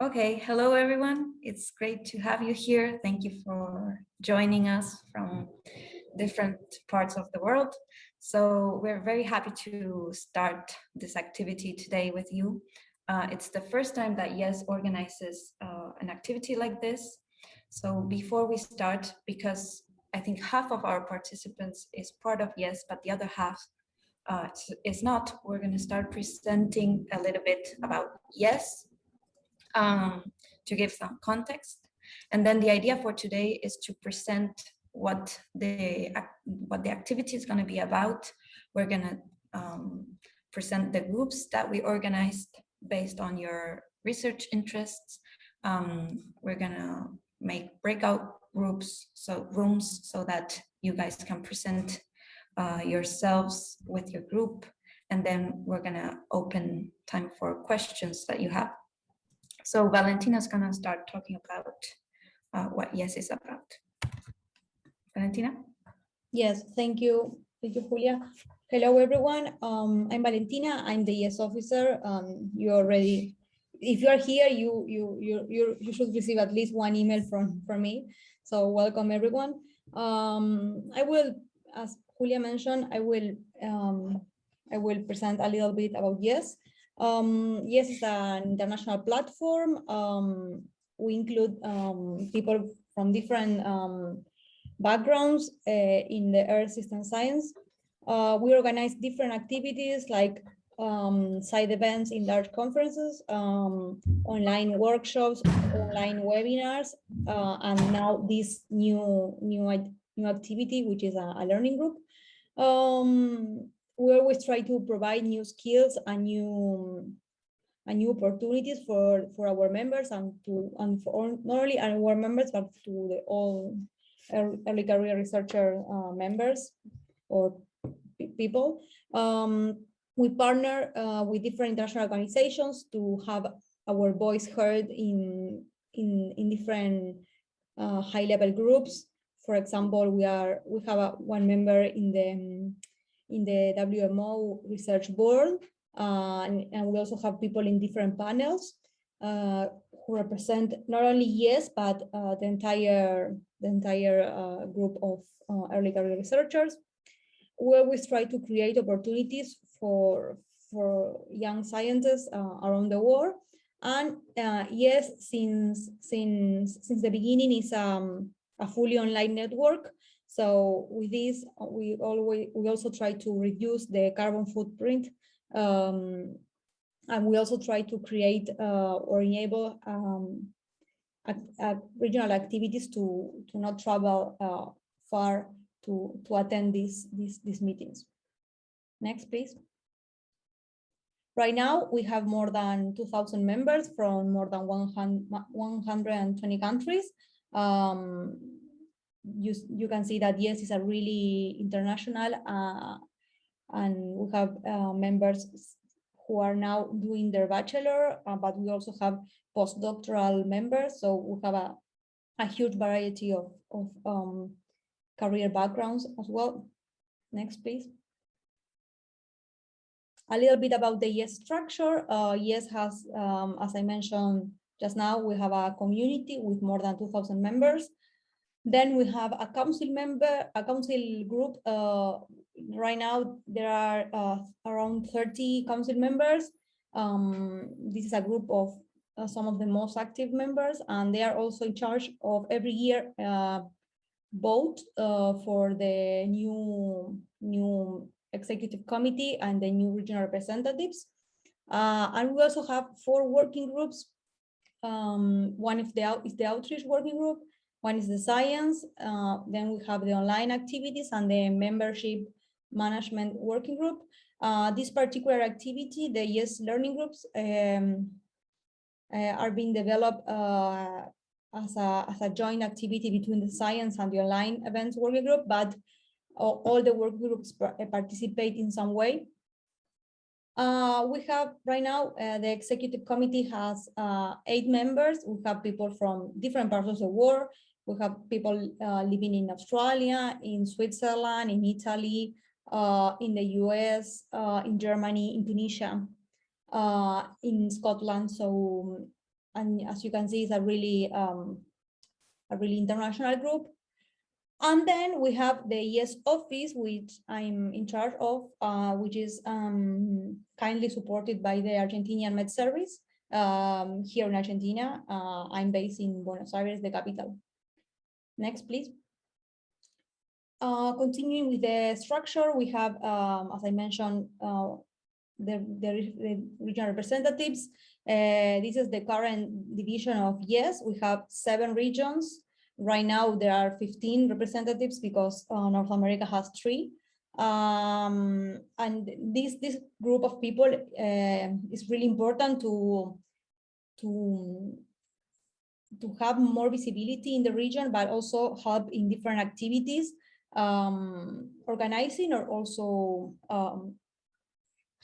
Okay, hello everyone. It's great to have you here. Thank you for joining us from different parts of the world. So we're very happy to start this activity today with you. It's the first time that YESS organizes an activity like this. So before we start, because I think half of our participants is part of YESS, but the other half is not, we're going to start presenting a little bit about YESS um, to give some context. And then the idea for today is to present what the activity is going to be about. We're going to present the groups that we organized based on your research interests. We're going to make breakout rooms so that you guys can present yourselves with your group. And then we're going to open time for questions that you have. So Valentina's going to start talking about what YESS is about. Valentina? Yes, thank you. Thank you, Julia. Hello, everyone. I'm Valentina. I'm the YESS officer. You already, if you are here, you should receive at least one email from me. So welcome, everyone. I will, as Julia mentioned, I will present a little bit about YESS. YESS is an international platform. We include people from different backgrounds in the Earth system science. We organize different activities like side events in large conferences, online workshops, online webinars, and now this new activity, which is a learning group. We always try to provide new skills and new opportunities for our members and for not only our members but to all early career researcher members or people. We partner with different international organizations to have our voice heard in different high-level groups. For example, we have one member in the WMO research board, and we also have people in different panels who represent not only YESS but the entire group of early career researchers. We always try to create opportunities for young scientists around the world. And YESS, since the beginning, is a fully online network. So with this, we also try to reduce the carbon footprint, and we also try to create or enable regional activities to not travel far to attend these meetings. Next, please. Right now, we have more than 2,000 members from more than 120 countries. You can see that YESS is a really international, and we have members who are now doing their bachelor, but we also have postdoctoral members. So we have a huge variety of career backgrounds as well. Next, please. A little bit about the YESS structure. YESS has, as I mentioned just now, we have a community with more than 2,000 members. Then we have a council group. Right now, there are around 30 council members. This is a group of some of the most active members, and they are also in charge of every year vote for the new executive committee and the new regional representatives. And we also have 4 working groups. One is the outreach working group, one is the science, then we have the online activities and the membership management working group. This particular activity, the YESS learning groups, are being developed as a joint activity between the science and the online events working group, but all the work groups participate in some way. We have right now, the executive committee has 8 members. We have people from different parts of the world. We have people living in Australia, in Switzerland, in Italy, in the US, in Germany, in Tunisia, in Scotland. So and as you can see, it's a really international group. And then we have the YESS office, which I'm in charge of, which is kindly supported by the Argentinian Med Service here in Argentina. I'm based in Buenos Aires, the capital. Next, please. Continuing with the structure, we have, as I mentioned, the regional representatives. This is the current division of YESS. We have 7 regions. Right now, there are 15 representatives because North America has 3. And this group of people is really important to have more visibility in the region, but also help in different activities, organizing or also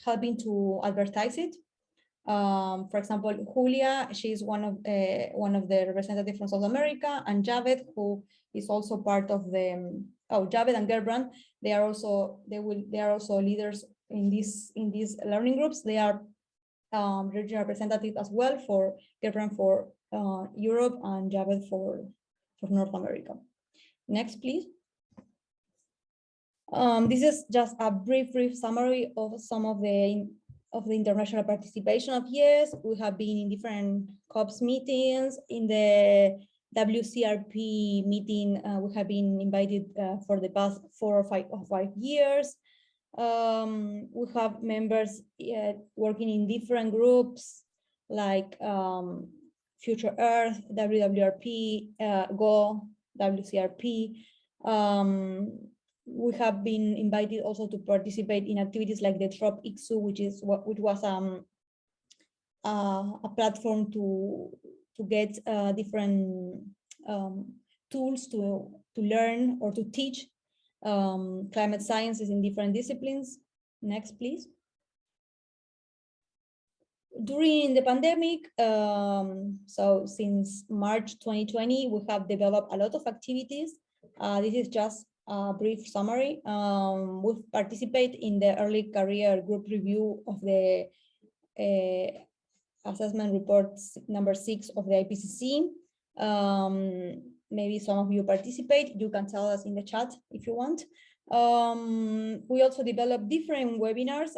helping to advertise it. For example, Julia, she's one of the representatives from South America, and Javed, who is also part of the Javed and Gerbrand. They are also leaders in these learning groups. They are regional representatives as well, for Gerbrand for Europe and Javed for North America. Next, please. This is just a brief summary of some of the international participation of YESS. We have been in different COPs meetings. In the WCRP meeting, we have been invited for the past 4 or 5 years. We have members working in different groups like Future Earth, WWRP, GO, WCRP. We have been invited also to participate in activities like the Trop ICSU, which was a platform to get different tools to learn or to teach climate sciences in different disciplines. Next, please. During the pandemic, so since March 2020, we have developed a lot of activities. This is just a brief summary. We participate in the early career group review of the assessment report number 6 of the IPCC. Maybe some of you participate. You can tell us in the chat if you want. We also developed different webinars.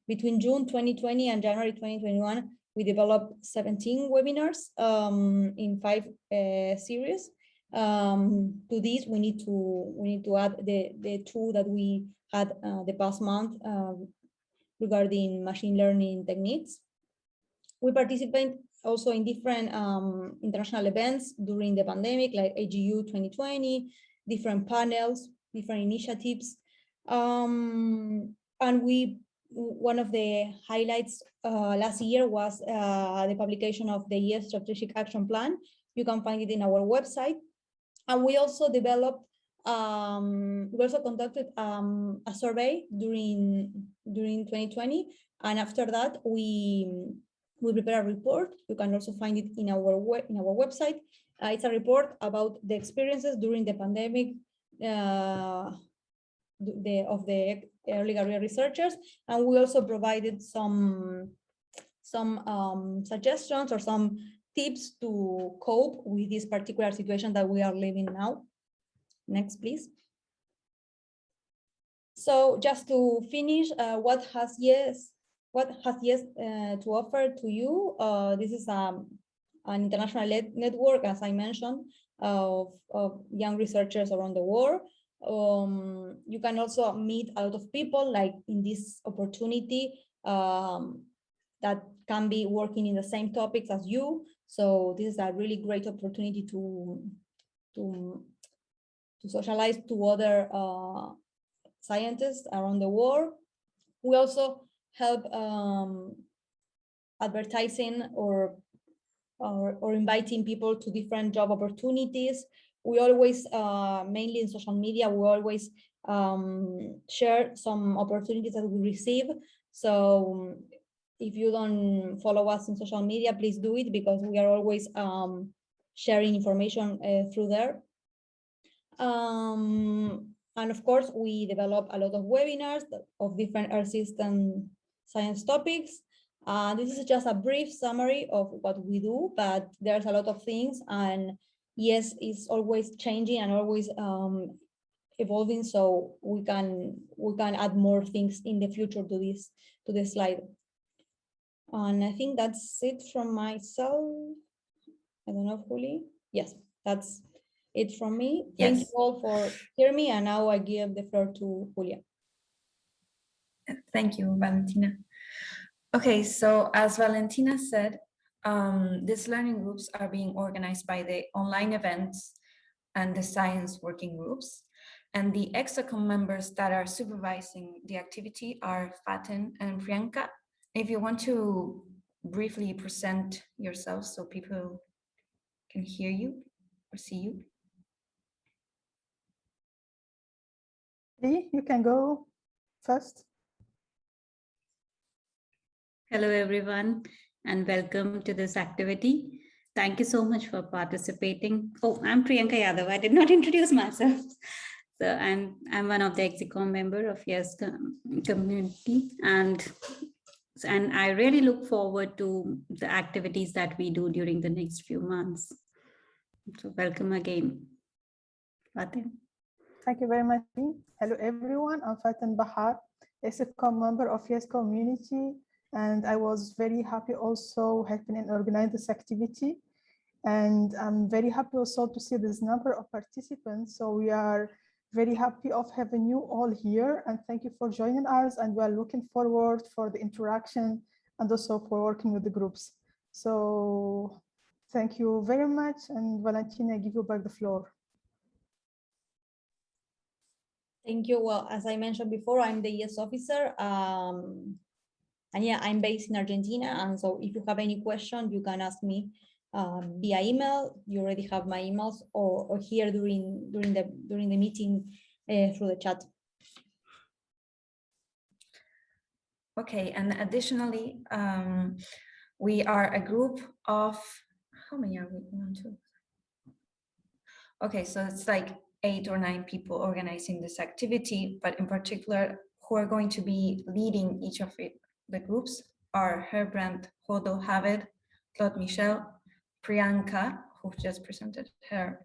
Between June 2020 and January 2021, we developed 17 webinars in 5 series. To this, we need to add the 2 that we had the past month regarding machine learning techniques. We participate also in different international events during the pandemic, like AGU 2020, different panels, different initiatives, and one of the highlights last year was the publication of the YESS Strategic Action Plan. You can find it in our website. And we also developed, we also conducted a survey during 2020. And after that, we prepared a report. You can also find it in our website. It's a report about the experiences during the pandemic of the early career researchers, and we also provided some suggestions or some tips to cope with this particular situation that we are living now. Next, please. So just to finish, what has YESS to offer to you? This is an international network, as I mentioned, of young researchers around the world. You can also meet a lot of people, like in this opportunity, that can be working in the same topics as you. So this is a really great opportunity to socialize to other scientists around the world. We also help advertising or inviting people to different job opportunities. We always, mainly in social media, we always share some opportunities that we receive. So if you don't follow us in social media, please do it, because we are always sharing information through there. And of course, we develop a lot of webinars of different Earth system science topics. This is just a brief summary of what we do, but there's a lot of things, and YESS is always changing and always evolving, so we can add more things in the future to this slide. And I think that's it from myself. I don't know, Juli. Yes, that's it from me. Thank you all for hearing me, and now I give the floor to Julia. Thank you, Valentina. Okay, so as Valentina said, these learning groups are being organized by the online events and the science working groups. And the EXACOM members that are supervising the activity are Faten and Priyanka. If you want to briefly present yourself so people can hear you or see you. Lee, you can go first. Hello, everyone, and welcome to this activity. Thank you so much for participating. Oh, I'm Priyanka Yadav. I did not introduce myself. So I'm one of the EXICOM member of YESS community, and I really look forward to the activities that we do during the next few months. So welcome again, Fatin. Thank you very much. Hello, everyone. I'm Fatin Bahar, EXICOM member of YESS community, and I was very happy also helping and organize this activity. And I'm very happy also to see this number of participants. So we are very happy of having you all here, and thank you for joining us. And we're looking forward for the interaction and also for working with the groups. So thank you very much. And Valentina, I give you back the floor. Thank you. Well, as I mentioned before, I'm the YESS officer. And yeah, I'm based in Argentina. And so if you have any question, you can ask me via email. You already have my emails, or here during the meeting through the chat. Okay, and additionally, we are a group of, how many are we? 1, 2. Okay, so it's like 8 or 9 people organizing this activity, but in particular, who are going to be leading each of the groups are Herbrand, Hodo, Haved, Claude Michel, Priyanka, who just presented her,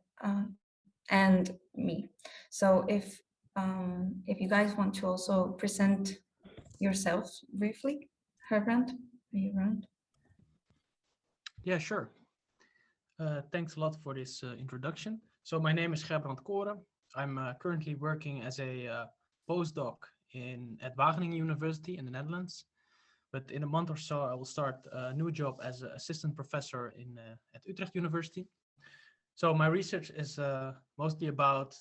and me. So if you guys want to also present yourselves briefly, Herbrand, are you around? Yeah, sure. Thanks a lot for this introduction. So my name is Gerbrand Koren. I'm currently working as a postdoc at Wageningen University in the Netherlands. But in a month or so, I will start a new job as an assistant professor at Utrecht University. So my research is mostly about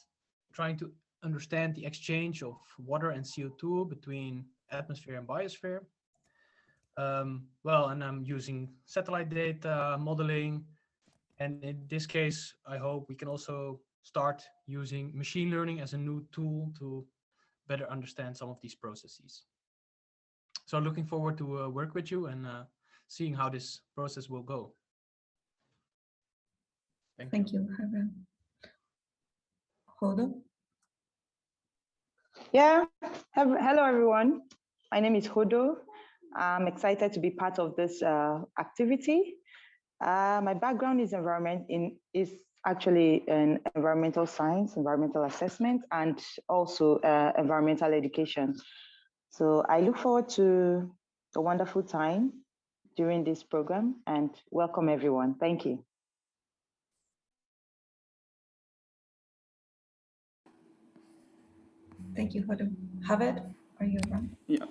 trying to understand the exchange of water and CO2 between atmosphere and biosphere. Well, and I'm using satellite data, modeling, and in this case, I hope we can also start using machine learning as a new tool to better understand some of these processes. So looking forward to work with you and seeing how this process will go. Thank you, Herbrand. Hodo? Yeah, hello everyone. My name is Hodo. I'm excited to be part of this activity. My background is actually in environmental science, environmental assessment, and also environmental education. So I look forward to a wonderful time during this program, and welcome everyone. Thank you. Thank you, Hodo. Haved, are you around? Yeah,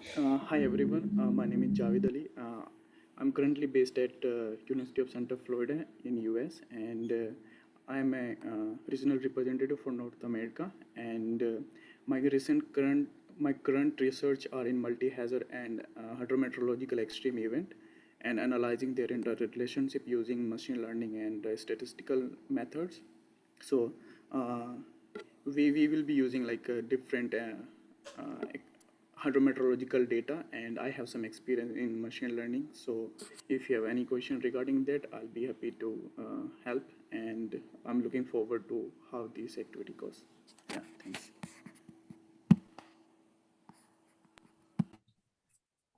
hi everyone. My name is Javed Ali. I'm currently based at University of Central Florida in US, and I'm a regional representative for North America. And my current research are in multi-hazard and hydrometeorological extreme event, and analyzing their interrelationship using machine learning and statistical methods. So we will be using like different hydrometeorological data, and I have some experience in machine learning. So if you have any question regarding that, I'll be happy to help, and I'm looking forward to how this activity goes. Yeah, thanks.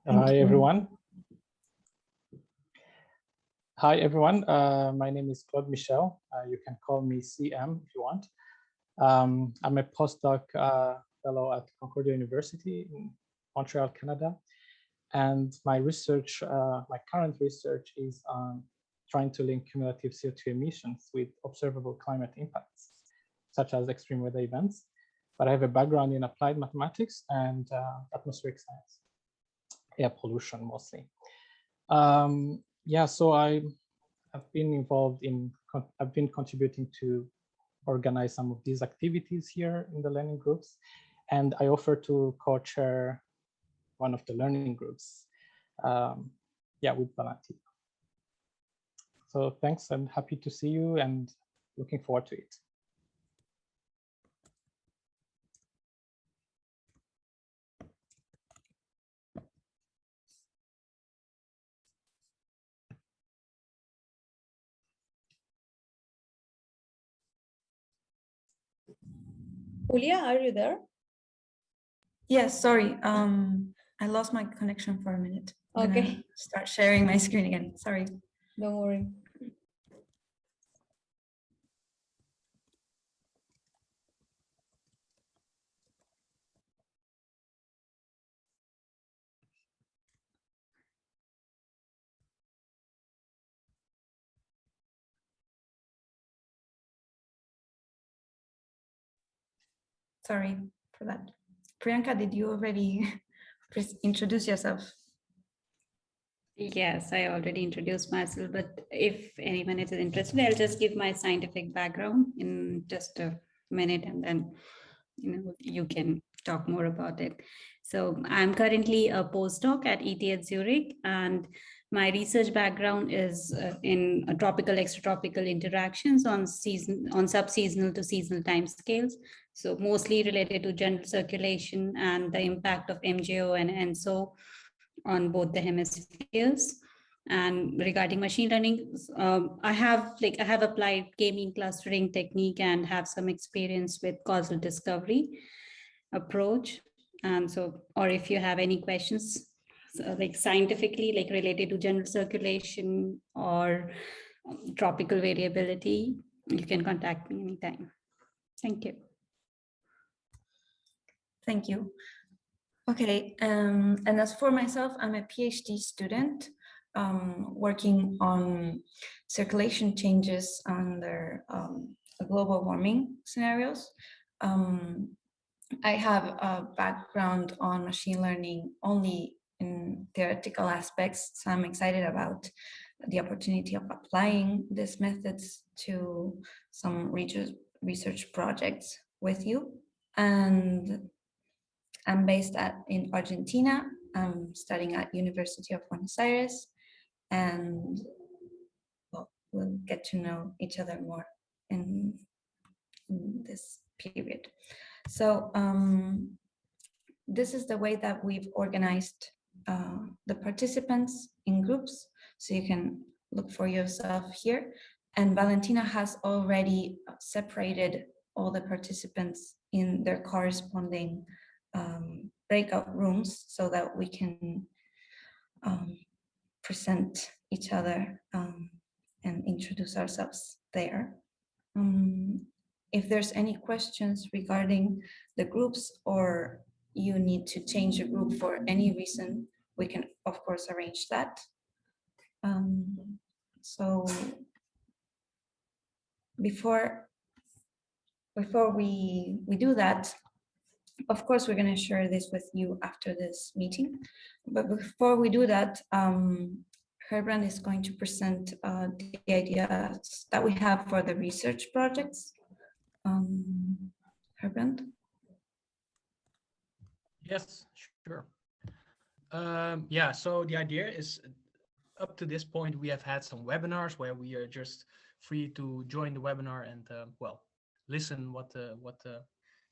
Hi everyone. Hi, everyone. My name is Claude Michel. You can call me CM if you want. I'm a postdoc fellow at Concordia University in Montreal, Canada. And my research, my current research is on trying to link cumulative CO2 emissions with observable climate impacts, such as extreme weather events. But I have a background in applied mathematics and atmospheric science, air pollution mostly. Yeah, so I've been involved in, I've been contributing to organize some of these activities here in the learning groups. And I offer to co-chair one of the learning groups, yeah, with Valentina. So thanks, I'm happy to see you and looking forward to it. Julia, are you there? Yes, sorry. I lost my connection for a minute. I'm Okay. gonna start sharing my screen again. Sorry. Don't worry. Sorry for that. Priyanka, did you already introduce yourself? Yes, I already introduced myself, but if anyone is interested, I'll just give my scientific background in just a minute, and then you can talk more about it. So I'm currently a postdoc at ETH Zurich, and my research background is in tropical extratropical interactions on subseasonal to seasonal timescales. So mostly related to general circulation and the impact of MJO and ENSO on both the hemispheres. And regarding machine learning, I have applied k-mean clustering technique and have some experience with causal discovery approach. And so, or if you have any questions, like scientifically, like related to general circulation or tropical variability, you can contact me anytime. Thank you. Thank you. Okay, and as for myself, I'm a PhD student working on circulation changes under global warming scenarios. I have a background on machine learning only in theoretical aspects, so I'm excited about the opportunity of applying these methods to some research projects with you. And I'm based in Argentina. I'm studying at University of Buenos Aires, and well, we'll get to know each other more in this period. So this is the way that we've organized the participants in groups. So you can look for yourself here. And Valentina has already separated all the participants in their corresponding breakout rooms so that we can present each other and introduce ourselves there. If there's any questions regarding the groups or you need to change a group for any reason, we can of course arrange that. So before we do that, of course, we're going to share this with you after this meeting. But before we do that, Herbrand is going to present the ideas that we have for the research projects. Herbrand? Yes, sure. Yeah, so the idea is up to this point, we have had some webinars where we are just free to join the webinar and, well, listen what the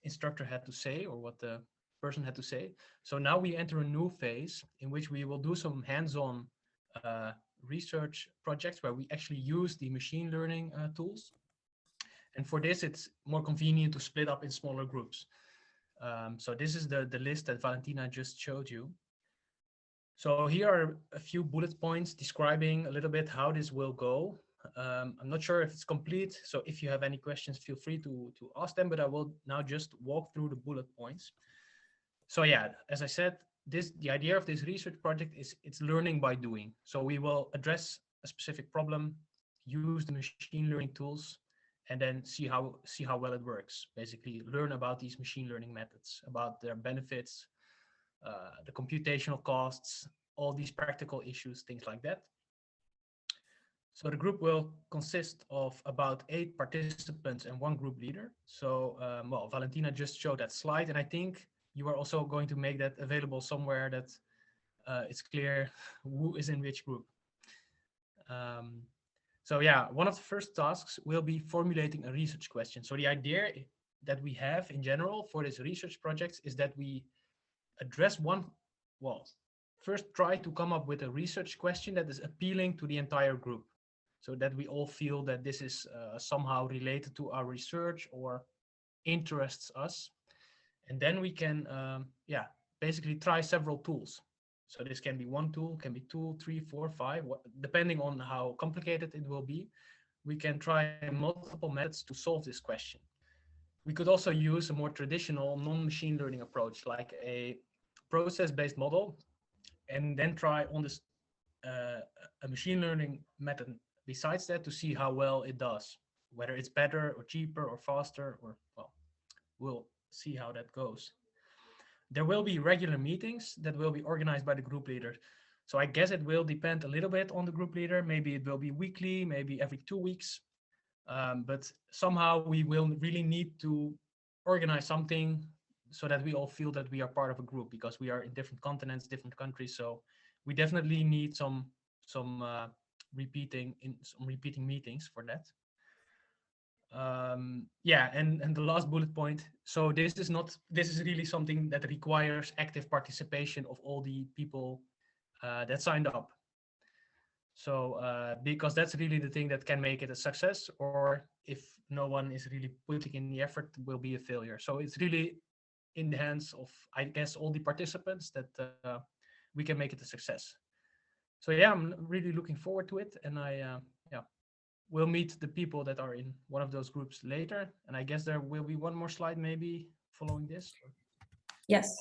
instructor had to say or what the person had to say. So now we enter a new phase in which we will do some hands-on research projects where we actually use the machine learning tools. And for this, it's more convenient to split up in smaller groups. So this is the list that Valentina just showed you. So here are a few bullet points describing a little bit how this will go. I'm not sure if it's complete, so if you have any questions, feel free to ask them, but I will now just walk through the bullet points. So yeah, as I said, the idea of this research project is it's learning by doing. So we will address a specific problem, use the machine learning tools, and then see how well it works. Basically, learn about these machine learning methods, about their benefits, the computational costs, all these practical issues, things like that. So the group will consist of about 8 participants and 1 group leader. So, well, Valentina just showed that slide, and I think you are also going to make that available somewhere that it's clear who is in which group. So yeah, one of the first tasks will be formulating a research question. So the idea that we have in general for this research project is that we address well, first try to come up with a research question that is appealing to the entire group, so that we all feel that this is somehow related to our research or interests us. And then we can, yeah, basically try several tools. So this can be 1 tool, can be 2, 3, 4, 5, depending on how complicated it will be. We can try multiple methods to solve this question. We could also use a more traditional non-machine learning approach, like a process-based model, and then try on this a machine learning method besides that to see how well it does, whether it's better or cheaper or faster, or well, we'll see how that goes. There will be regular meetings that will be organized by the group leader. So I guess it will depend a little bit on the group leader. Maybe it will be weekly, maybe every 2 weeks. But somehow we will really need to organize something so that we all feel that we are part of a group, because we are in different continents, different countries. So we definitely need some repeating meetings for that. Yeah, and the last bullet point. So this is really something that requires active participation of all the people that signed up. So because that's really the thing that can make it a success, or if no one is really putting in the effort, it will be a failure. So it's really in the hands of, I guess, all the participants that we can make it a success. So yeah, I'm really looking forward to it, and yeah, we'll meet the people that are in one of those groups later. And I guess there will be one more slide maybe following this. Yes.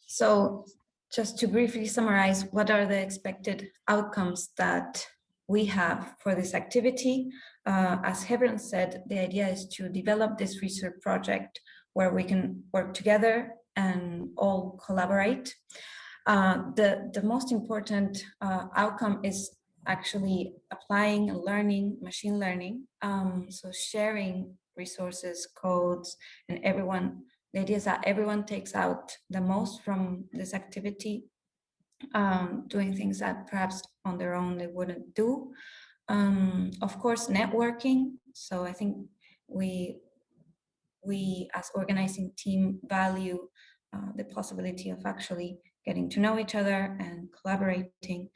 So just to briefly summarize, what are the expected outcomes that we have for this activity? As Hebron said, the idea is to develop this research project where we can work together and all collaborate. The most important outcome is actually applying and learning machine learning. So sharing resources, codes, and the idea is that everyone takes out the most from this activity, doing things that perhaps on their own they wouldn't do. Of course, networking. So I think we as organizing team value the possibility of actually getting to know each other and collaborating,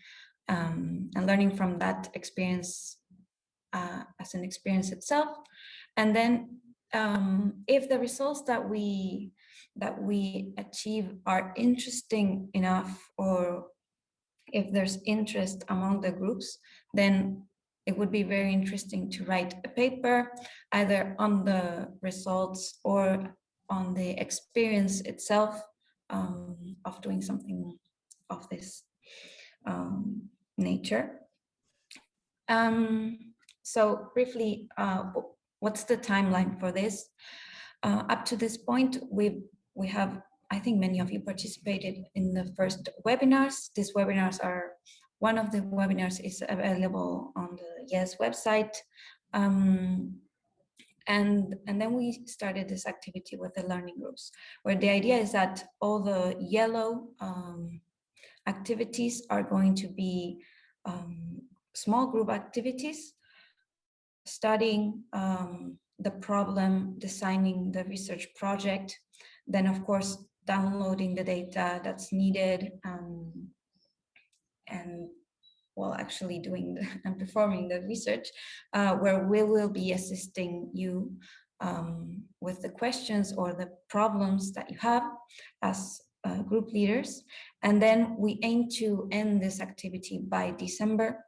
and learning from that experience as an experience itself. And then if the results that we achieve are interesting enough, or if there's interest among the groups, then it would be very interesting to write a paper either on the results or on the experience itself of doing something of this nature. So briefly, what's the timeline for this? Up to this point, we have, I think many of you participated in the first webinars. These webinars are, one of the webinars is available on the YESS website. And then we started this activity with the learning groups, where the idea is that all the yellow activities are going to be small group activities, studying the problem, designing the research project, then of course downloading the data that's needed, and well, actually doing and performing the research, where we will be assisting you with the questions or the problems that you have. As group leaders. And then we aim to end this activity by December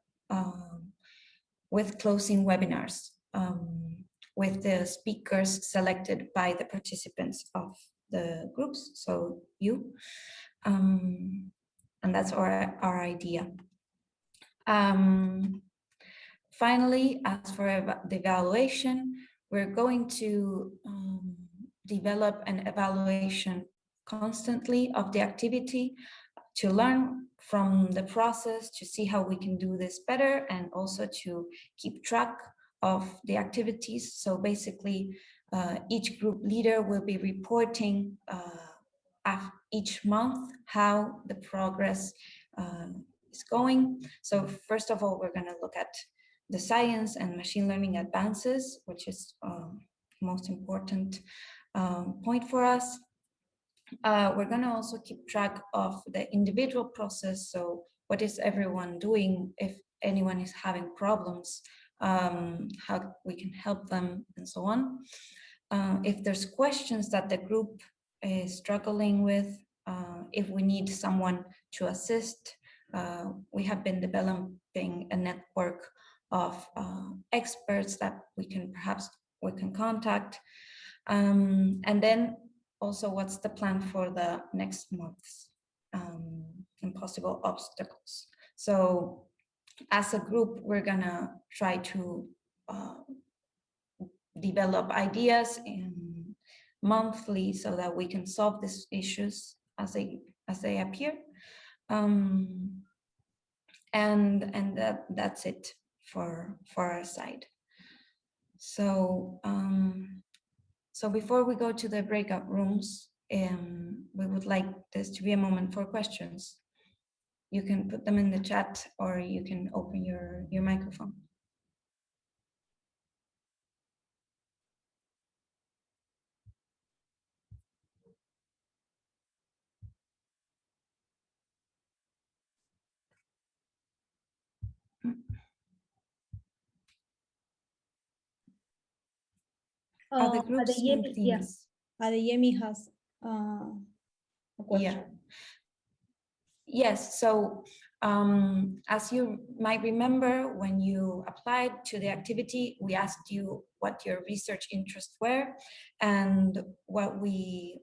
with closing webinars with the speakers selected by the participants of the groups, so you. And that's our idea. Finally, as for the evaluation, we're going to develop an evaluation constantly of the activity to learn from the process, to see how we can do this better, and also to keep track of the activities. So basically, each group leader will be reporting each month how the progress is going. So first of all, we're going to look at the science and machine learning advances, which is most important point for us. We're going to also keep track of the individual process. So what is everyone doing? If anyone is having problems, how we can help them, and so on. If there's questions that the group is struggling with, if we need someone to assist, we have been developing a network of experts that we can contact. And then also, what's the plan for the next months and possible obstacles? So as a group, we're gonna try to develop ideas monthly so that we can solve these issues as they appear. And that's it for our side. So so before we go to the breakout rooms, we would like this to be a moment for questions. You can put them in the chat, or you can open your microphone. Are the groups in themes? Adeyemi has a question. Yeah. Yes, so as you might remember, when you applied to the activity, we asked you what your research interests were, and what we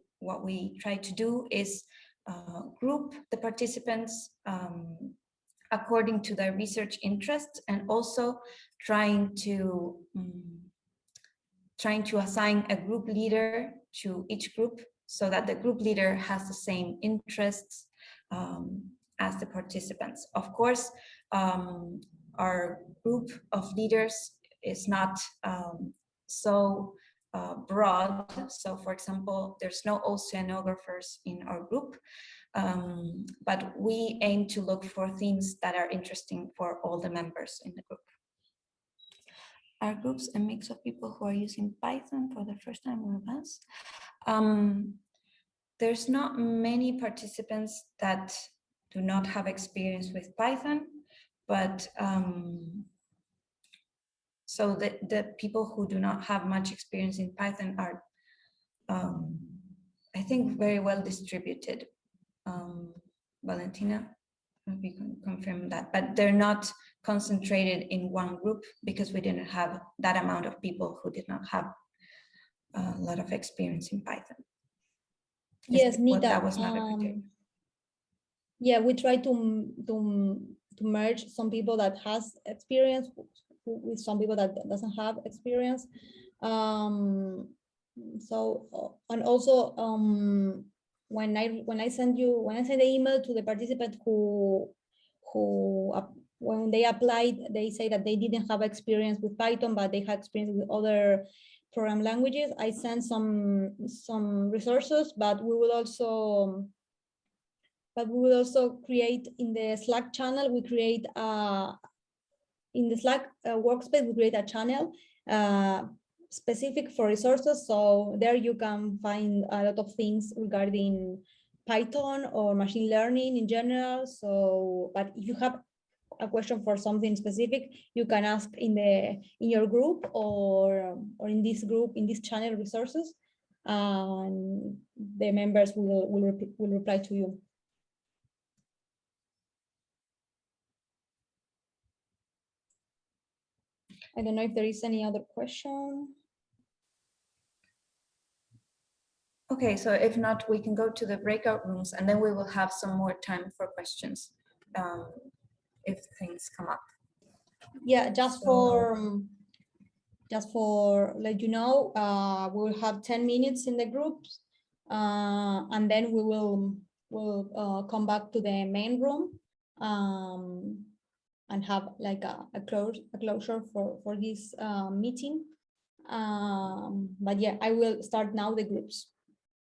tried to do is group the participants according to their research interests, and also trying to assign a group leader to each group, so that the group leader has the same interests as the participants. Of course, our group of leaders is not so broad. So for example, there's no oceanographers in our group, but we aim to look for themes that are interesting for all the members in the group. Are groups a mix of people who are using Python for the first time or advanced? There's not many participants that do not have experience with Python, but so the people who do not have much experience in Python are, I think, very well distributed. Valentina, maybe you can confirm that, but they're not concentrated in one group, because we didn't have that amount of people who did not have a lot of experience in Python. Yes, Nita. That was not a criteria. Yeah, we try to merge some people that has experience with some people that doesn't have experience. So, and also when I send the email to the participant who when they applied, they say that they didn't have experience with Python, but they had experience with other program languages. I sent some resources, but we will also create in the Slack channel. We create in the Slack workspace. We create a channel specific for resources. So there you can find a lot of things regarding Python or machine learning in general. So, but if you have a question for something specific, you can ask in your group or in this group, in this channel resources. and the members will reply to you. I don't know if there is any other question. Okay, so if not, we can go to the breakout rooms and then we will have some more time for questions if things come up. Yeah, just for let you know, we'll have 10 minutes in the groups, and then we'll come back to the main room and have like a closure for this meeting. But yeah, I will start now the groups.